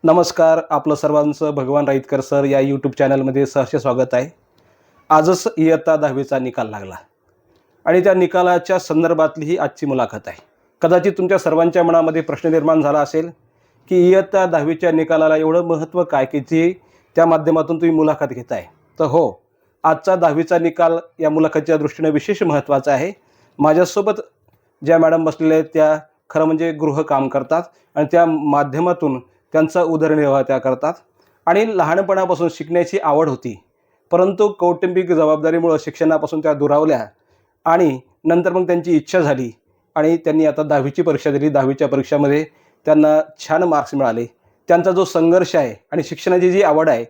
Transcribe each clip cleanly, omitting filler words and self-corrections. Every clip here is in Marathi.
नमस्कार. आपलं सर्वांचं भगवान राईतकर सर या यूट्यूब चॅनलमध्ये सहर्ष स्वागत आहे. आजच इयत्ता 10वीचा निकाल लागला आणि त्या निकालाच्या संदर्भातली ही आजची मुलाखत आहे. कदाचित तुमच्या सर्वांच्या मनामध्ये प्रश्न निर्माण झाला असेल की इयत्ता 10वीच्या निकालाला एवढं महत्त्व काय की जी त्या माध्यमातून तुम्ही मुलाखत घेताय. तर हो, आजचा 10वीचा निकाल या मुलाखतीच्या दृष्टीने विशेष महत्त्वाचा आहे. माझ्यासोबत ज्या मॅडम बसलेल्या आहेत त्या खरं म्हणजे गृहकाम करतात आणि त्या माध्यमातून त्यांचा उदरनिर्वाह त्या करतात आणि लहानपणापासून शिकण्याची आवड होती, परंतु कौटुंबिक जबाबदारीमुळं शिक्षणापासून त्या दुरावल्या आणि नंतर मग त्यांची इच्छा झाली आणि त्यांनी आता 10वीची परीक्षा दिली. 10वीच्या परीक्षामध्ये त्यांना छान मार्क्स मिळाले. त्यांचा जो संघर्ष आहे आणि शिक्षणाची जी आवड आहे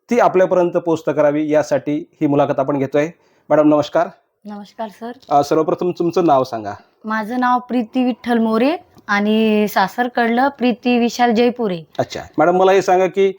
ती आपल्यापर्यंत पोहोचत करावी यासाठी ही मुलाखत आपण घेतोय. मॅडम नमस्कार. नमस्कार सर. सर्वप्रथम तुमचं नाव सांगा. माझं नाव प्रीती विठ्ठल मोरे आणि सासरकडलं प्रीती विशाल जयपुरे. अच्छा मॅडम, मला हे सांगा की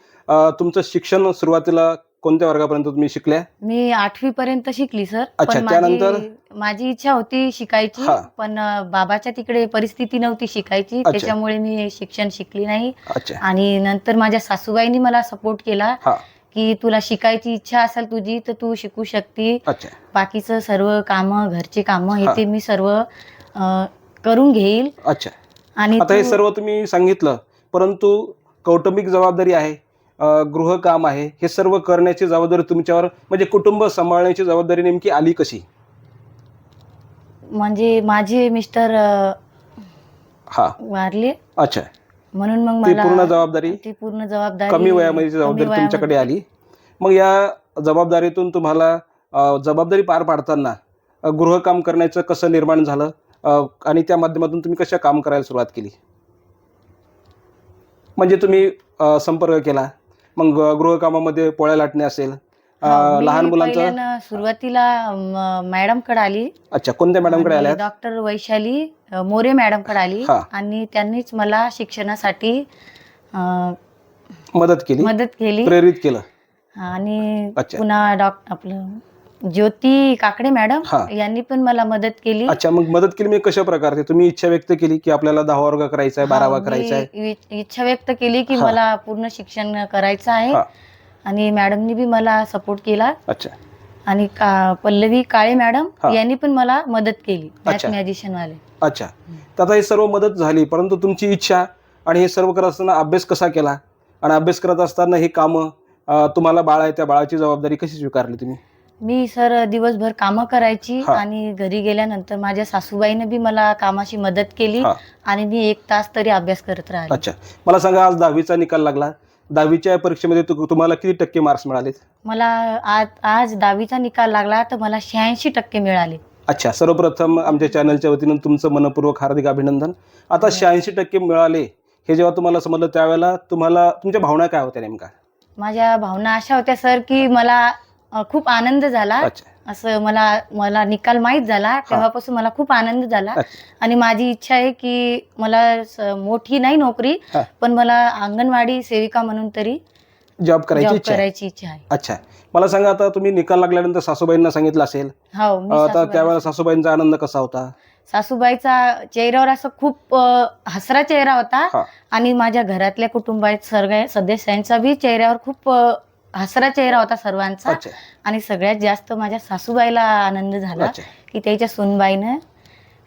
तुमचं शिक्षण सुरुवातीला कोणत्या वर्गापर्यंत तुम्ही शिकल्या? मी 8वी पर्यंत शिकली सर. अच्छा, पण त्यानंतर? माझी इच्छा होती शिकायची, हा. पण बाबाच्या तिकडे परिस्थिती नव्हती शिकायची, अच्छा. त्याच्यामुळे मी शिक्षण शिकली नाही. अच्छा. आणि नंतर माझ्या सासूबाईंनी मला सपोर्ट केला हा. की तुला शिकायची इच्छा असेल तुझी तर तू शिकू शकती. अच्छा. बाकीचं सर्व कामं, घरची कामं हा. हे ते मी सर्व करून घेईल. अच्छा. आणि आता हे तू- सर्व तुम्ही सांगितलं, परंतु कौटुंबिक जबाबदारी आहे, गृहकाम आहे, हे सर्व करण्याची जबाबदारी तुमच्यावर म्हणजे कुटुंब सांभाळण्याची जबाबदारी नेमकी आली कशी? म्हणजे माझे मिस्टर हा. वारले, अच्छा. म्हणून मग ती मला पूर्ण जबाबदारी ती पूर्ण जबाबदारी कमी वयामध्ये जबाबदारी तुमच्याकडे आली. मग या जबाबदारीतून तुम्हाला जबाबदारी पार पाडताना गृहकाम करण्याचं कसं निर्माण झालं आणि त्या माध्यमातून तुम्ही कशा काम करायला सुरुवात केली? म्हणजे तुम्ही संपर्क केला, मग गृहकामामध्ये पोळ्या लाटणे असेल, मी लहान मुलांचं. पहिल्यानं सुरुवातीला मॅडम कडे आली. अच्छा, कोणत्या मॅडमकडे आल्या? डॉक्टर वैशाली मोरे मॅडम कडे आली. हा. आणि त्यांनीच मला शिक्षणासाठी मदत केली, मदत केली. प्रेरित केलं. आणि अच्छा. पुन्हा आपलं ज्योती काकडे मॅडम हा. यांनी पण मला मदत केली. अच्छा, मग मदत केली मी कशा प्रकारे? तुम्ही इच्छा व्यक्त केली की आपल्याला 10वा वर्ग करायचा आहे, 12वा करायचा आहे? मी इच्छा व्यक्त केली की हा. मला पूर्ण शिक्षण करायचं आहे. हा. आणि मॅडमनी बी मला सपोर्ट केला. अच्छा. आणि पल्लवी काळे मॅडम हा. यांनी पण मला मदत केली, अच्छा. मॅजिशियन वाले. अच्छा, तर आता हे सर्व मदत झाली, परंतु तुमची इच्छा आणि हे सर्व करत असताना अभ्यास कसा केला आणि अभ्यास करत असताना हे कामं तुम्हाला बाळ आहे त्या बाळाची जबाबदारी कशी स्वीकारली तुम्ही? मी सर दिवसभर कामं करायची हा. आणि घरी गेल्यानंतर माझ्या सासूबाईने बी मला कामाची मदत केली. हा. आणि मी 1 तास तरी अभ्यास करत राहिले. अच्छा, मला सांगा, आज 10वीचा निकाल लागला. 10वीच्या परीक्षेमध्ये तुम्हाला किती टक्के मार्क्स मिळाले? मला आज 10वीचा निकाल लागला तर मला 86% मिळाले. अच्छा, सर्वप्रथम आमच्या चॅनलच्या वतीनं तुमचं मनपूर्वक हार्दिक अभिनंदन. आता 86% मिळाले हे जेव्हा तुम्हाला समजलं त्यावेळेला तुमच्या भावना काय होत्या नेमका? माझ्या भावना अशा होत्या सर की मला खूप आनंद झाला. अच्छा. असं मला निकाल माहीत झाला तेव्हापासून मला खूप आनंद झाला. अच्छा. आणि माझी इच्छा आहे की मला मोठी नाही नोकरी, हा. पण मला अंगणवाडी सेविका म्हणून तरी जॉब करायची इच्छा आहे? करायची इच्छा आहे. अच्छा, मला सांगा, आता तुम्ही निकाल लागल्यानंतर सासूबाईंना सांगितलं असेल, हो, मी आता त्यावेळेला सासूबाईंचा आनंद कसा होता? सासूबाईचा चेहऱ्यावर असं खूप हसरा चेहरा होता. हा. आणि माझ्या घरातल्या कुटुंबात सगळ्या सदस्यांचा बी चेहऱ्यावर खूप हसरा चेहरा होता सर्वांचा. अच्छा. आणि सगळ्यात जास्त माझ्या सासूबाईला आनंद झाला अच्छा. की त्याच्या सूनबाईनं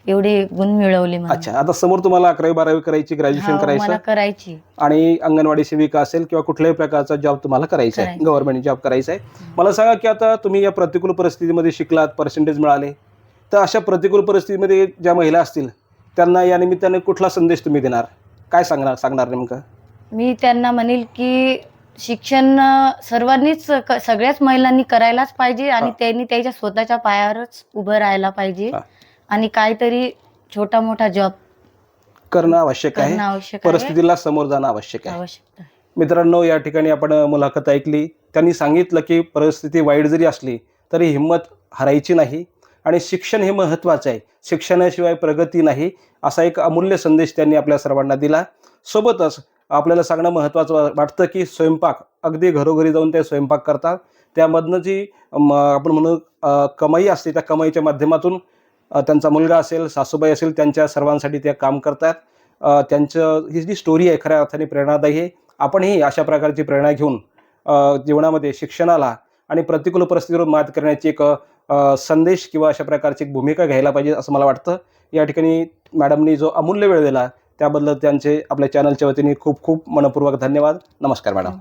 एवढे गुण मिळवले मला. अच्छा, आता समोर तुम्हाला 11वी 12वी करायची, ग्रॅज्युएशन हो, मला करायचं करायची. आणि अंगणवाडी सेविका असेल किंवा कुठल्याही प्रकारचा जॉब तुम्हाला करायचा आहे, करायचा. गव्हर्नमेंट जॉब करायचा आहे. मला सांगा की आता तुम्ही या प्रतिकूल परिस्थितीमध्ये शिकलात, पर्सेंटेज मिळाले, तर अशा प्रतिकूल परिस्थितीमध्ये ज्या महिला असतील त्यांना या निमित्ताने कुठला संदेश तुम्ही देणार? काय सांगणार नेमकं? मी त्यांना म्हणेल की शिक्षण सर्वांनीच सगळ्याच महिलांनी करायलाच पाहिजे आणि हा. त्यांनी त्याच्या स्वतःच्या पायावरच उभं राहायला पाहिजे. हा. आणि काहीतरी छोटा मोठा जॉब करणं आवश्यक करणं आहे, आवश्यक आहे. परिस्थितीला समोर जाणं आवश्यक आहे. आवश्यक आहे. मित्रांनो, या ठिकाणी आपण मुलाखत ऐकली. त्यांनी सांगितलं की परिस्थिती वाईट जरी असली तरी हिंमत हरायची नाही आणि शिक्षण हे महत्त्वाचं आहे, शिक्षणाशिवाय प्रगती नाही, असा एक अमूल्य संदेश त्यांनी आपल्या सर्वांना दिला. सोबतच आपल्याला सांगणं महत्त्वाचं वाटतं की स्वयंपाक अगदी घरोघरी जाऊन ते स्वयंपाक करतात. त्यामधनं जी आपण म्हणू कमाई असते, त्या कमाईच्या माध्यमातून त्यांचा मुलगा असेल, सासूबाई असेल, त्यांच्या सर्वांसाठी ते काम करतात. त्यांचं ही जी स्टोरी आहे खऱ्या अर्थाने प्रेरणादायी आहे आपणही अशा प्रकारची प्रेरणा घेऊन जीवनामध्ये शिक्षणाला आणि प्रतिकूल परिस्थितीवर मात करण्याची एक संदेश किंवा अशा प्रकारची एक भूमिका घ्यायला पाहिजे असं मला वाटतं. या ठिकाणी मॅडमनी जो अमूल्य वेळ दिला त्याबद्दल त्यांचे आपल्या चॅनलच्या वतीने खूप खूप मनपूर्वक धन्यवाद. नमस्कार मॅडम.